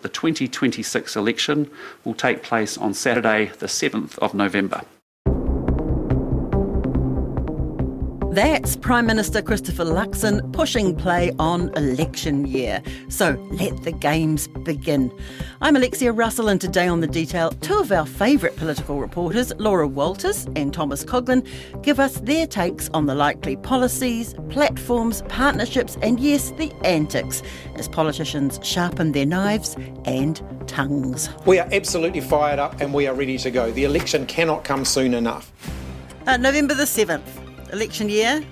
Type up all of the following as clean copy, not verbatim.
The 2026 election will take place on Saturday, the 7th of November. That's Prime Minister Christopher Luxon pushing play on election year. So let the games begin. I'm Alexia Russell, and today on The Detail, two of our favourite political reporters, Laura Walters and Thomas Coughlin, give us their takes on the likely policies, platforms, partnerships and, yes, the antics as politicians sharpen their knives and tongues. We are absolutely fired up and we are ready to go. The election cannot come soon enough. November the 7th. Election year.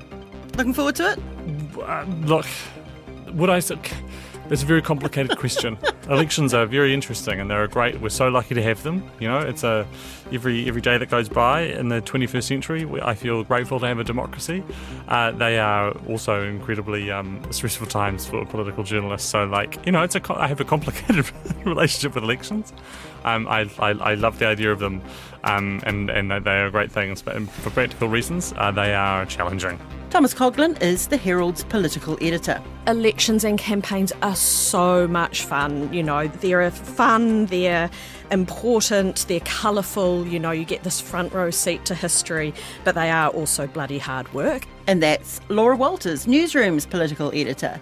Looking forward to it? Look, would I say... It's a very complicated question. Elections are very interesting and they're great. We're so lucky to have them. You know, it's every day that goes by in the 21st century, I feel grateful to have a democracy. They are also incredibly stressful times for political journalists. So, I have a complicated relationship with elections. I love the idea of them, and they are great things. But for practical reasons, they are challenging. Thomas Coughlin is the Herald's political editor. Elections and campaigns are so much fun. You know, they're fun, they're important, they're colourful. You know, you get this front row seat to history, but they are also bloody hard work. And that's Laura Walters, Newsroom's political editor.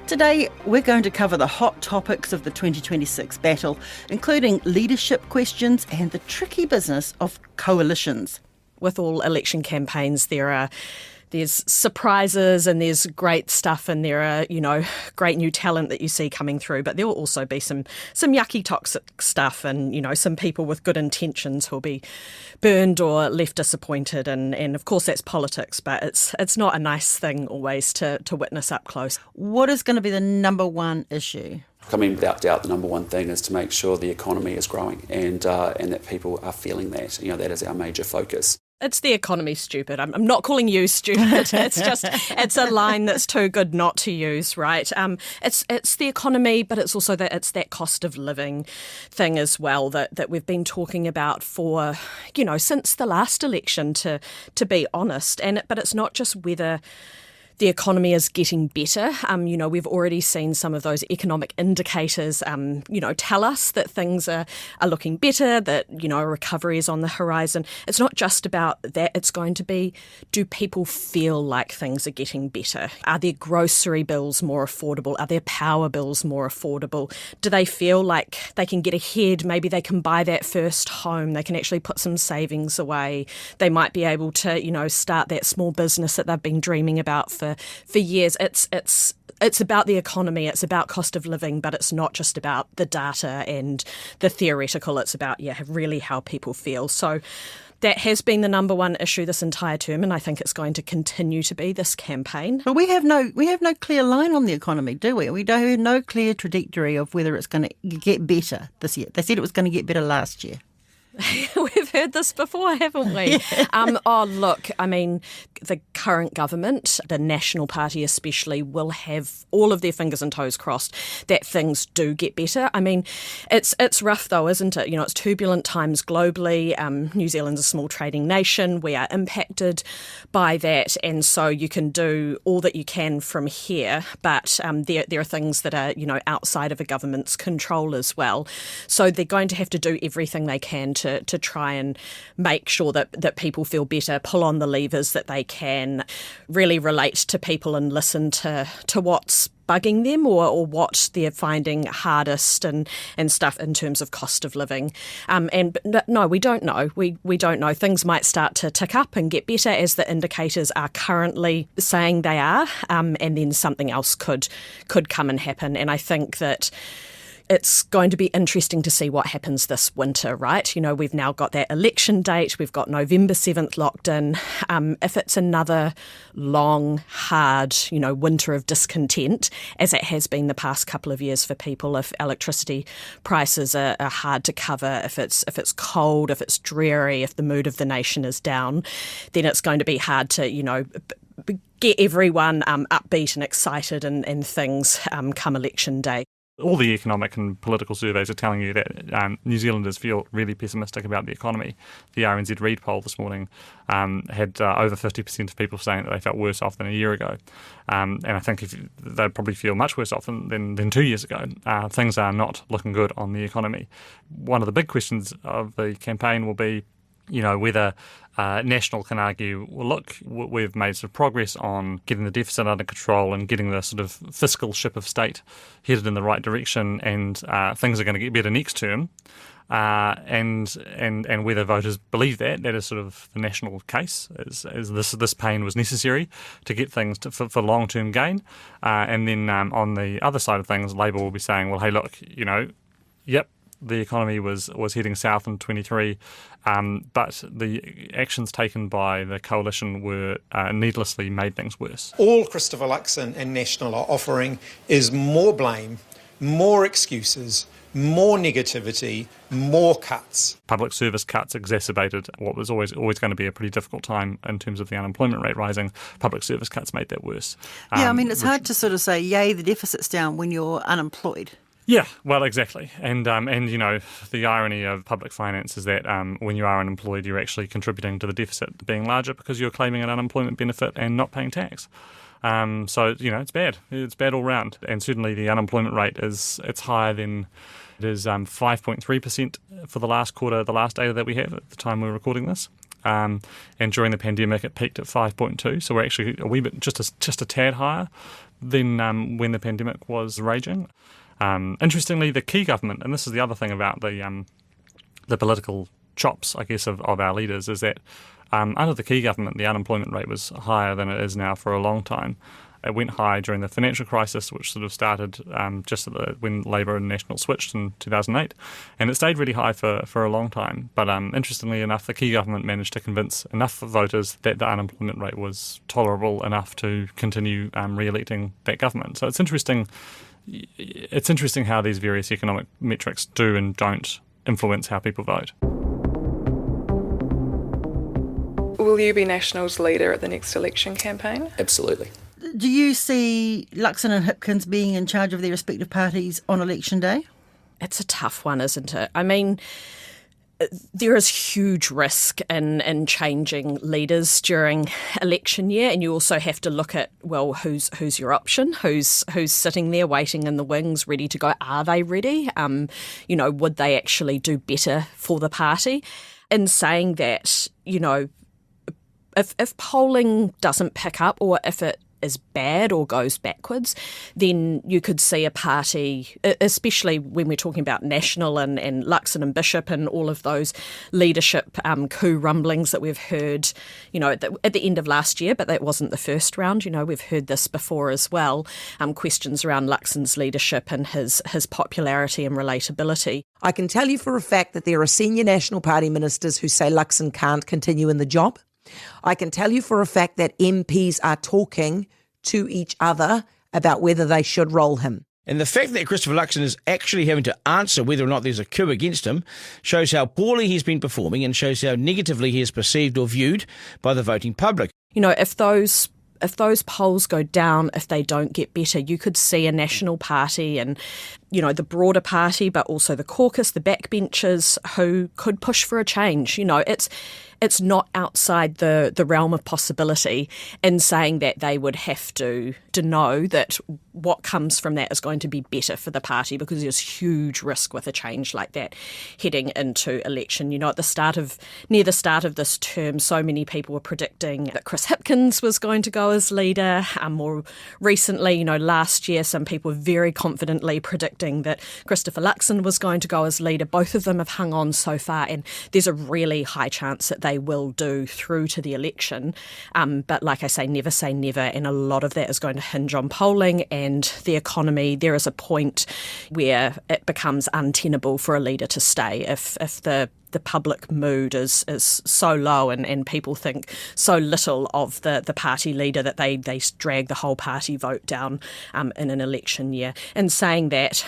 Today, we're going to cover the hot topics of the 2026 battle, including leadership questions and the tricky business of coalitions. With all election campaigns, there's surprises and there's great stuff and there are, great new talent that you see coming through. But there will also be some yucky toxic stuff and, some people with good intentions who'll be burned or left disappointed. And of course, that's politics, but it's not a nice thing always to witness up close. What is going to be the number one issue? I mean, without doubt, the number one thing is to make sure the economy is growing and that people are feeling that. That is our major focus. It's the economy, stupid. I'm not calling you stupid. It's a line that's too good not to use, right? It's the economy, but it's also it's that cost of living thing as well that we've been talking about for, since the last election, to be honest. But it's not just whether the economy is getting better. We've already seen some of those economic indicators, tell us that things are looking better, that, a recovery is on the horizon. It's not just about that. It's going to be, do people feel like things are getting better? Are their grocery bills more affordable? Are their power bills more affordable? Do they feel like they can get ahead? Maybe they can buy that first home. They can actually put some savings away. They might be able to, start that small business that they've been dreaming about for years. It's about the economy, it's about cost of living, but it's not just about the data and the theoretical. It's about, really how people feel. So that has been the number one issue this entire term, and I think it's going to continue to be this campaign. But we have no clear line on the economy, do we? We don't have no clear trajectory of whether it's going to get better this year. They said it was going to get better last year. We've heard this before, haven't we? The current government, the National Party especially, will have all of their fingers and toes crossed that things do get better. It's rough though, isn't it? It's turbulent times globally. New Zealand's a small trading nation. We are impacted by that, and so you can do all that you can from here, but there are things that are, outside of a government's control as well. So they're going to have to do everything they can to try and make sure that people feel better, pull on the levers that they can, really relate to people and listen to what's bugging them or what they're finding hardest and stuff in terms of cost of living. No, we don't know. We don't know. Things might start to tick up and get better as the indicators are currently saying they are, and then something else could come and happen. And I think that it's going to be interesting to see what happens this winter, right? We've now got that election date. We've got November 7th locked in. If it's another long, hard, winter of discontent, as it has been the past couple of years for people, if electricity prices are hard to cover, if it's cold, if it's dreary, if the mood of the nation is down, then it's going to be hard to, get everyone upbeat and excited and things come election day. All the economic and political surveys are telling you that New Zealanders feel really pessimistic about the economy. The RNZ Reid poll this morning had over 50% of people saying that they felt worse off than a year ago. And I think they'd probably feel much worse off than 2 years ago. Things are not looking good on the economy. One of the big questions of the campaign will be, whether National can argue, well, look, we've made some progress on getting the deficit under control and getting the sort of fiscal ship of state headed in the right direction, and things are going to get better next term. And whether voters believe that is sort of the National case, is this pain was necessary to get things for long-term gain. And then on the other side of things, Labour will be saying, well, hey, look, yep, the economy was heading south in 23, but the actions taken by the coalition were needlessly made things worse. All Christopher Luxon and National are offering is more blame, more excuses, more negativity, more cuts. Public service cuts exacerbated what was always going to be a pretty difficult time in terms of the unemployment rate rising. Public service cuts made that worse. It's hard to sort of say, yay, the deficit's down when you're unemployed. Yeah, well, exactly. And the irony of public finance is that when you are unemployed, you're actually contributing to the deficit being larger because you're claiming an unemployment benefit and not paying tax. So it's bad. It's bad all round. And certainly the unemployment rate it's higher than it is 5.3% for the last quarter, the last data that we have at the time we're recording this. And during the pandemic, it peaked at 5.2. So we're actually a wee bit, just a tad higher than when the pandemic was raging. Interestingly, the key government, and this is the other thing about the political chops, I guess, of our leaders, is that under the key government, the unemployment rate was higher than it is now for a long time. It went high during the financial crisis, which sort of started just when Labour and National switched in 2008, and it stayed really high for a long time. But interestingly enough, the key government managed to convince enough voters that the unemployment rate was tolerable enough to continue re-electing that government. So it's interesting. It's interesting how these various economic metrics do and don't influence how people vote. Will you be National's leader at the next election campaign? Absolutely. Do you see Luxon and Hipkins being in charge of their respective parties on election day? It's a tough one, isn't it? I mean, there is huge risk in changing leaders during election year, and you also have to look at, well, who's your option? Who's sitting there waiting in the wings, ready to go? Are they ready? Would they actually do better for the party? In saying that, if polling doesn't pick up, or if it is bad or goes backwards, then you could see a party, especially when we're talking about National and Luxon and Bishop and all of those leadership coup rumblings that we've heard, at the end of last year, but that wasn't the first round. We've heard this before as well, questions around Luxon's leadership and his popularity and relatability. I can tell you for a fact that there are senior National Party ministers who say Luxon can't continue in the job. I can tell you for a fact that MPs are talking to each other about whether they should roll him. And the fact that Christopher Luxon is actually having to answer whether or not there's a coup against him shows how poorly he's been performing and shows how negatively he is perceived or viewed by the voting public. If those polls go down, if they don't get better, you could see a National Party and, the broader party, but also the caucus, the backbenchers, who could push for a change. It's not outside the realm of possibility in saying that they would have to know that what comes from that is going to be better for the party, because there's huge risk with a change like that heading into election. At near the start of this term, so many people were predicting that Chris Hipkins was going to go as leader. More recently, last year, some people were very confidently predicting that Christopher Luxon was going to go as leader. Both of them have hung on so far, and there's a really high chance that they will do through to the election. But like I say never, and a lot of that is going to hinge on polling and the economy. There is a point where it becomes untenable for a leader to stay if the public mood is so low and people think so little of the party leader that they drag the whole party vote down in an election year. And saying that,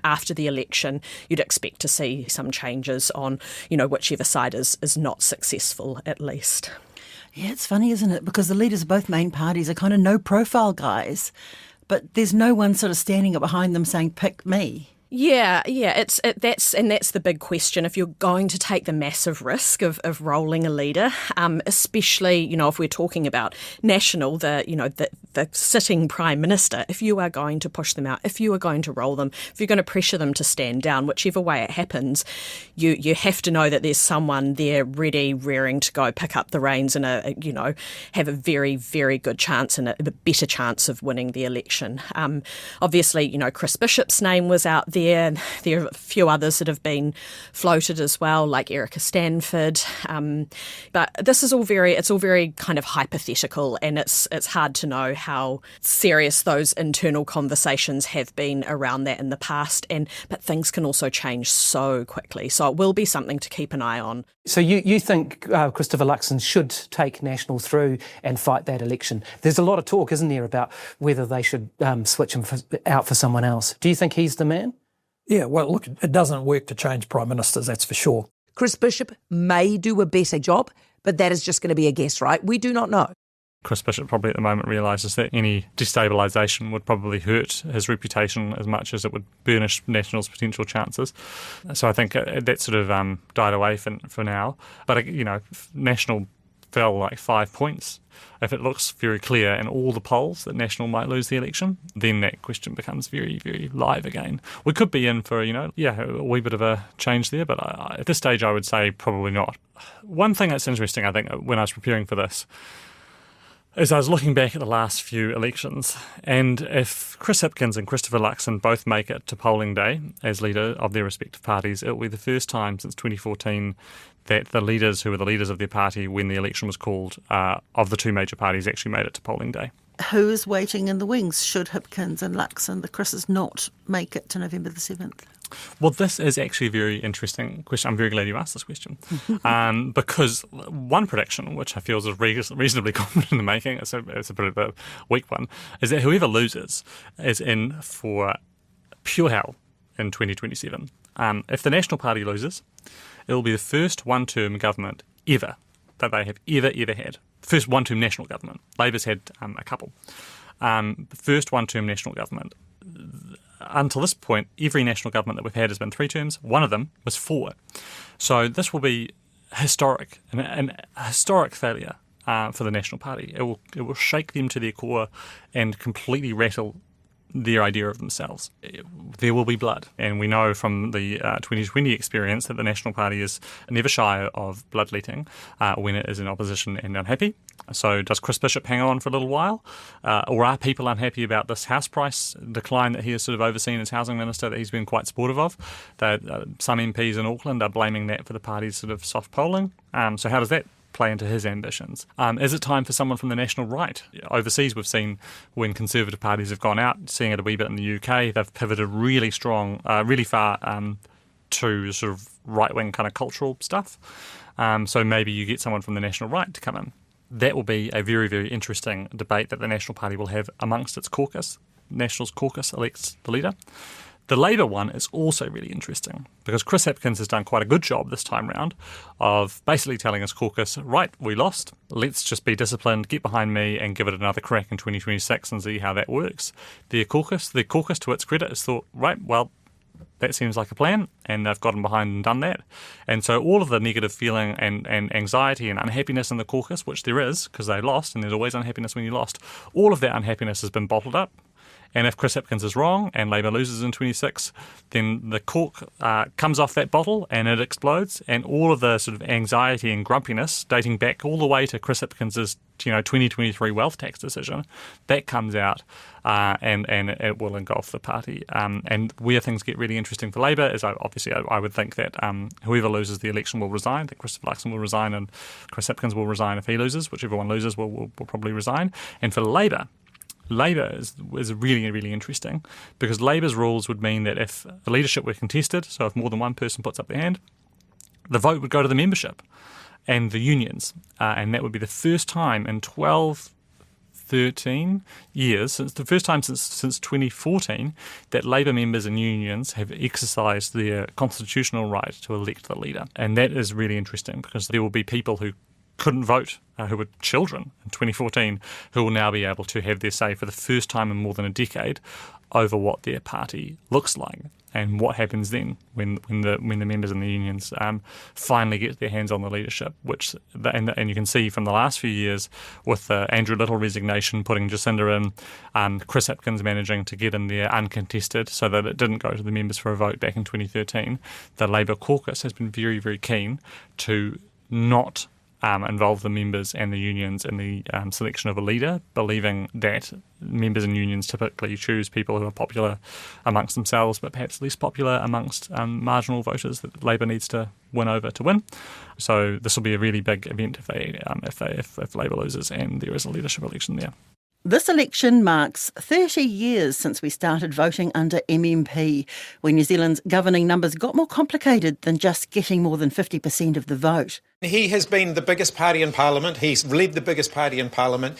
after the election, you'd expect to see some changes on, whichever side is not successful, at least. Yeah, it's funny, isn't it? Because the leaders of both main parties are kind of no-profile guys. but there's no one sort of standing behind them saying, pick me. Yeah, that's the big question. If you're going to take the massive risk of rolling a leader, especially if we're talking about national, the sitting prime minister, if you are going to push them out, if you are going to roll them, if you're going to pressure them to stand down, whichever way it happens, you have to know that there's someone there ready, rearing to go pick up the reins and have a very, very good chance and a better chance of winning the election. Obviously, Chris Bishop's name was out there. There are a few others that have been floated as well, like Erica Stanford. But this is all very kind of hypothetical, and it's hard to know how serious those internal conversations have been around that in the past. But things can also change so quickly, so it will be something to keep an eye on. So you think Christopher Luxon should take National through and fight that election? There's a lot of talk, isn't there, about whether they should switch him out for someone else. Do you think he's the man? Yeah, well, look, it doesn't work to change prime ministers, that's for sure. Chris Bishop may do a better job, but that is just going to be a guess, right? We do not know. Chris Bishop probably at the moment realises that any destabilisation would probably hurt his reputation as much as it would burnish National's potential chances. So I think that sort of died away for now. But, if National fell like 5 points, if it looks very clear in all the polls that National might lose the election, then that question becomes very, very live again. We could be in for, a wee bit of a change there, but at this stage I would say probably not. One thing that's interesting, I think, when I was preparing for this, is I was looking back at the last few elections, and if Chris Hipkins and Christopher Luxon both make it to polling day as leader of their respective parties, it will be the first time since 2014 that the leaders who were the leaders of their party when the election was called, of the two major parties, actually made it to polling day. Who is waiting in the wings should Hipkins and Luxon, the Chris's, not make it to November the 7th? Well, this is actually a very interesting question. I'm very glad you asked this question. Because one prediction, which I feel is reasonably confident in the making, it's a bit of a weak one, is that whoever loses is in for pure hell in 2027. If the National Party loses, it will be the first one-term government ever that they have ever had. First one-term national government. Labor's had a couple. First one-term national government. Until this point, every national government that we've had has been 3 terms. One of them was 4. So this will be historic, an historic failure for the National Party. It will shake them to their core and completely rattle their idea of themselves. There will be blood, and we know from the 2020 experience that the National Party is never shy of bloodletting when it is in opposition and unhappy. So does Chris Bishop hang on for a little while? Or are people unhappy about this house price decline that he has sort of overseen as housing minister that he's been quite supportive of? Some MPs in Auckland are blaming that for the party's sort of soft polling. So how does that play into his ambitions? Is it time for someone from the national right? Overseas, we've seen when Conservative parties have gone out, seeing it a wee bit in the UK, they've pivoted really strong, really far to sort of right-wing kind of cultural stuff. So maybe you get someone from the national right to come in. That will be a very, very interesting debate that the National Party will have amongst its caucus. National's caucus elects the leader. The Labour one is also really interesting because Chris Hipkins has done quite a good job this time round of basically telling his caucus, right, we lost, let's just be disciplined, get behind me and give it another crack in 2026 and see how that works. The caucus to its credit has thought, right, well, that seems like a plan, and they've gotten behind and done that. And so all of the negative feeling and anxiety and unhappiness in the caucus, which there is because they lost, and there's always unhappiness when you lost, all of that unhappiness has been bottled up. And if Chris Hipkins is wrong and Labour loses in 26, then the cork comes off that bottle and it explodes. And all of the sort of anxiety and grumpiness dating back all the way to Chris Hipkins's 2023 wealth tax decision, that comes out and it will engulf the party. And where things get really interesting for Labour is I would think that whoever loses the election will resign, that Christopher Luxon will resign and Chris Hipkins will resign if he loses, whichever one loses will probably resign. And for Labour is really, really interesting because Labour's rules would mean that if the leadership were contested, so if more than one person puts up their hand, the vote would go to the membership and the unions. And that would be the first time in 13 years, since 2014, that Labour members and unions have exercised their constitutional right to elect the leader. And that is really interesting because there will be people who couldn't vote, who were children in 2014, who will now be able to have their say for the first time in more than a decade over what their party looks like. And what happens then when the members in the unions finally get their hands on the leadership, and you can see from the last few years with Andrew Little resignation putting Jacinda in, Chris Hipkins managing to get in there uncontested so that it didn't go to the members for a vote back in 2013. The Labour caucus has been very, very keen to not involve the members and the unions in the selection of a leader, believing that members and unions typically choose people who are popular amongst themselves but perhaps less popular amongst marginal voters that Labour needs to win over to win. So this will be a really big event if Labour loses and there is a leadership election there. This election marks 30 years since we started voting under MMP, when New Zealand's governing numbers got more complicated than just getting more than 50% of the vote. He has been the biggest party in Parliament. He's led the biggest party in Parliament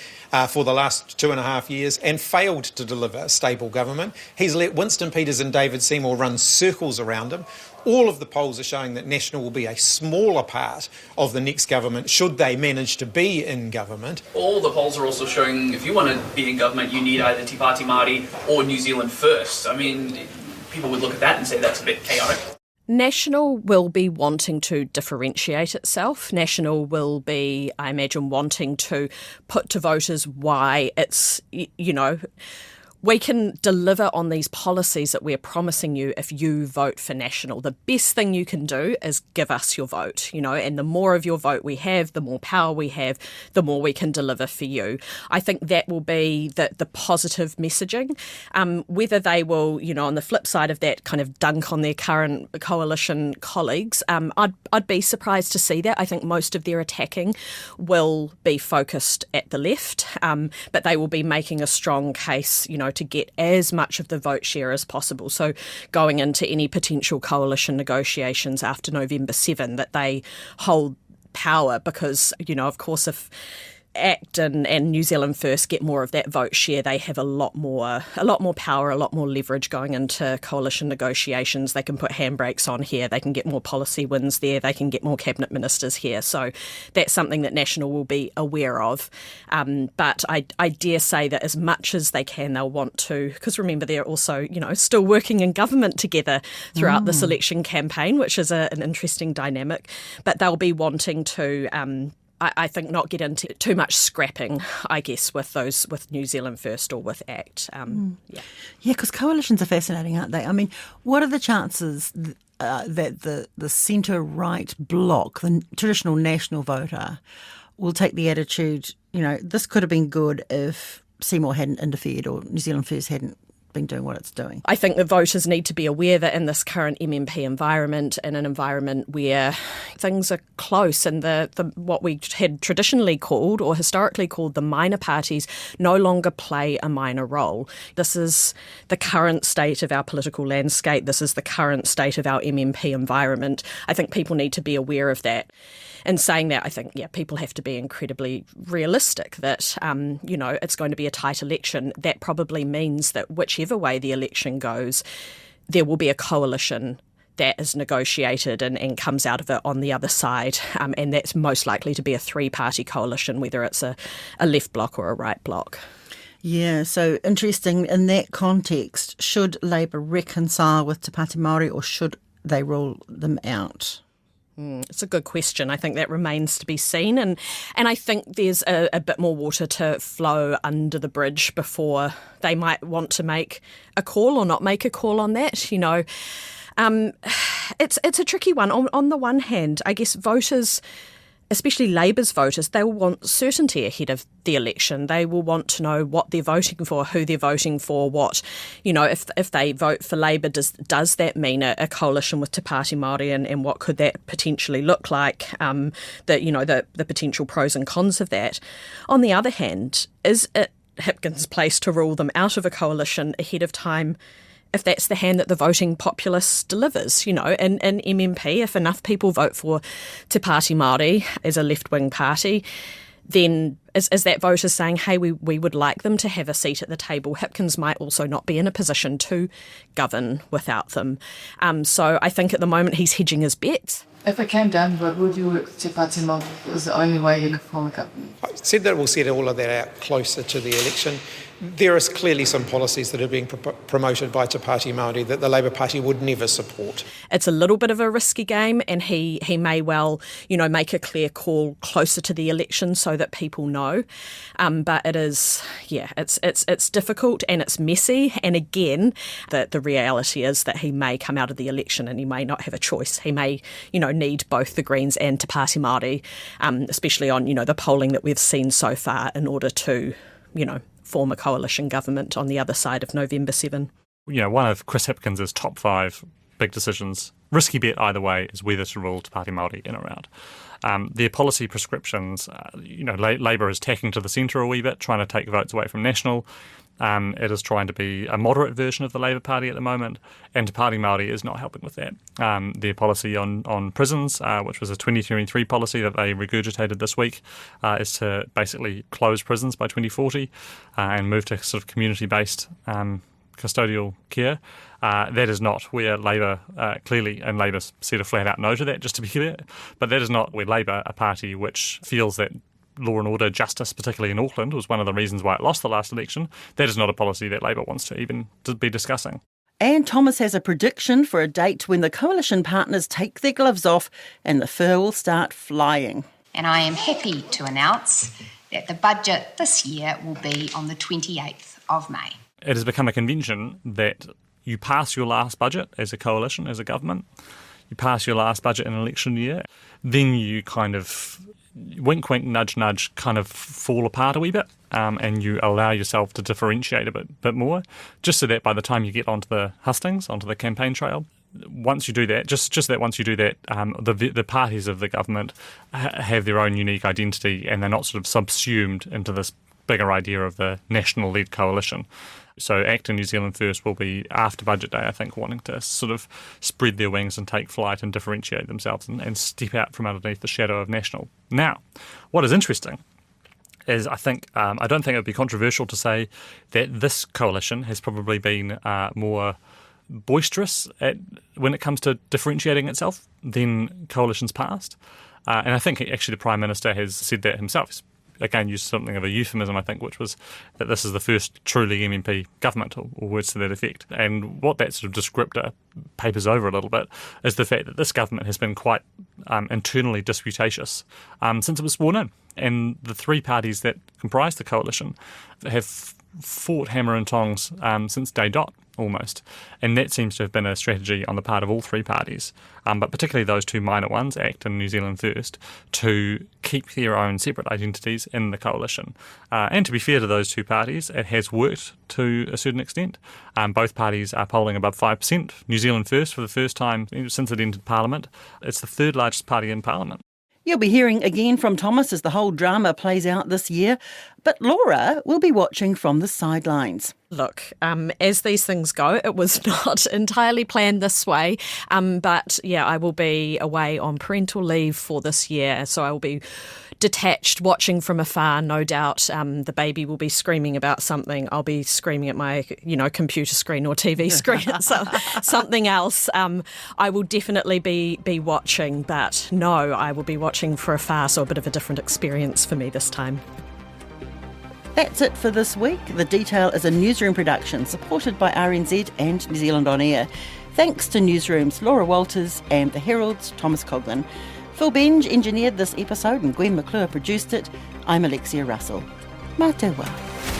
for the last 2.5 years and failed to deliver a stable government. He's let Winston Peters and David Seymour run circles around him. All of the polls are showing that National will be a smaller part of the next government, should they manage to be in government. All the polls are also showing if you want to be in government, you need either Te Pāti Māori or New Zealand First. I mean, people would look at that and say that's a bit chaotic. National will be wanting to differentiate itself. National will be, I imagine, wanting to put to voters why it's, we can deliver on these policies that we're promising you if you vote for National. The best thing you can do is give us your vote, and the more of your vote we have, the more power we have, the more we can deliver for you. I think that will be the positive messaging. Whether they will, on the flip side of that, kind of dunk on their current coalition colleagues, I'd be surprised to see that. I think most of their attacking will be focused at the left, but they will be making a strong case, to get as much of the vote share as possible. So going into any potential coalition negotiations after November 7, that they hold power because, of course, if ACT and New Zealand First get more of that vote share, they have a lot more power, a lot more leverage going into coalition negotiations. They can put handbrakes on here, they can get more policy wins there, they can get more cabinet ministers here. So that's something that National will be aware of. But I dare say that as much as they can, they'll want to, because remember they're also, still working in government together throughout this election campaign, which is an interesting dynamic. But they'll be wanting to I think not get into too much scrapping, I guess, with New Zealand First or with ACT. Yeah, because coalitions are fascinating, aren't they? I mean, what are the chances that the centre-right bloc, the traditional national voter, will take the attitude, this could have been good if Seymour hadn't interfered or New Zealand First hadn't been doing what it's doing? I think the voters need to be aware that in this current MMP environment, in an environment where things are close and the what we had traditionally called or historically called the minor parties no longer play a minor role. This is the current state of our political landscape. This is the current state of our MMP environment. I think people need to be aware of that. And saying that, I think, people have to be incredibly realistic that, it's going to be a tight election. That probably means that whichever way the election goes, there will be a coalition that is negotiated and comes out of it on the other side. And that's most likely to be a three-party coalition, whether it's a left bloc or a right bloc. Yeah, so interesting. In that context, should Labour reconcile with Te Pāti Māori or should they rule them out? It's a good question. I think that remains to be seen. And I think there's a bit more water to flow under the bridge before they might want to make a call or not make a call on that. It's a tricky one. On the one hand, I guess voters, especially Labour's voters, they will want certainty ahead of the election. They will want to know what they're voting for, who they're voting for, what, if they vote for Labour, does that mean a coalition with Te Pāti Māori and what could that potentially look like, the potential pros and cons of that. On the other hand, is it Hipkins' place to rule them out of a coalition ahead of time if that's the hand that the voting populace delivers? In MMP, if enough people vote for Te Pāti Māori as a left-wing party, then as that voter saying, hey, we would like them to have a seat at the table, Hipkins might also not be in a position to govern without them. So I think at the moment he's hedging his bets. If it came down to it, would you work with Te Pāti Māori? It was the only way you could form a government. I said that we'll set all of that out closer to the election. There is clearly some policies that are being promoted by Te Pāti Māori that the Labour Party would never support. It's a little bit of a risky game, and he may well, make a clear call closer to the election so that people know. But it is, it's difficult and it's messy. And again, the reality is that he may come out of the election and he may not have a choice. He may, need both the Greens and Te Pāti Māori, especially on, the polling that we've seen so far in order to, form a coalition government on the other side of November 7. One of Chris Hipkins' top 5 big decisions, risky bet either way, is whether to rule Te Pāti Māori in or out. Their policy prescriptions, Labour is tacking to the centre a wee bit, trying to take votes away from National. It is trying to be a moderate version of the Labour Party at the moment, and Te Pāti Māori is not helping with that. Their policy on prisons, which was a 2023 policy that they regurgitated this week, is to basically close prisons by 2040 and move to sort of community-based custodial care. That is not where Labour clearly, and Labour said a flat-out no to that, just to be clear, but that is not where Labour, a party which feels that law and order, justice, particularly in Auckland, was one of the reasons why it lost the last election. That is not a policy that Labour wants to even be discussing. And Thomas has a prediction for a date when the coalition partners take their gloves off and the fur will start flying. And I am happy to announce that the budget this year will be on the 28th of May. It has become a convention that you pass your last budget as a coalition, as a government, you pass your last budget in an election year, then you kind of wink, wink, nudge, nudge, kind of fall apart a wee bit, and you allow yourself to differentiate a bit more, just so that by the time you get onto the hustings, onto the campaign trail, once you do that, the parties of the government have their own unique identity, and they're not sort of subsumed into this bigger idea of the national-led coalition. So ACT and New Zealand First will be, after Budget Day, I think, wanting to sort of spread their wings and take flight and differentiate themselves and step out from underneath the shadow of National. Now, what is interesting is I don't think it would be controversial to say that this coalition has probably been more boisterous when it comes to differentiating itself than coalitions past. And I think actually the Prime Minister has said that himself. He's again used something of a euphemism, I think, which was that this is the first truly MMP government, or words to that effect. And what that sort of descriptor papers over a little bit is the fact that this government has been quite internally disputatious since it was sworn in. And the 3 parties that comprise the coalition have fought hammer and tongs since day dot, almost. And that seems to have been a strategy on the part of all 3 parties, but particularly those 2 minor ones, ACT and New Zealand First, to keep their own separate identities in the coalition. And to be fair to those 2 parties, it has worked to a certain extent. Both parties are polling above 5%. New Zealand First, for the first time since it entered Parliament, it's the 3rd largest party in Parliament. You'll be hearing again from Thomas as the whole drama plays out this year, but Laura will be watching from the sidelines. Look, as these things go, it was not entirely planned this way, but I will be away on parental leave for this year, so I will be detached, watching from afar, no doubt. The baby will be screaming about something. I'll be screaming at my, computer screen or TV screen at something else. I will definitely be watching, but no, I will be watching for afar, so a bit of a different experience for me this time. That's it for this week. The Detail is a newsroom production supported by RNZ and New Zealand On Air. Thanks to Newsroom's Laura Walters and the Herald's Thomas Coughlin. Phil Benge engineered this episode and Gwen McClure produced it. I'm Alexia Russell. Mā te wā.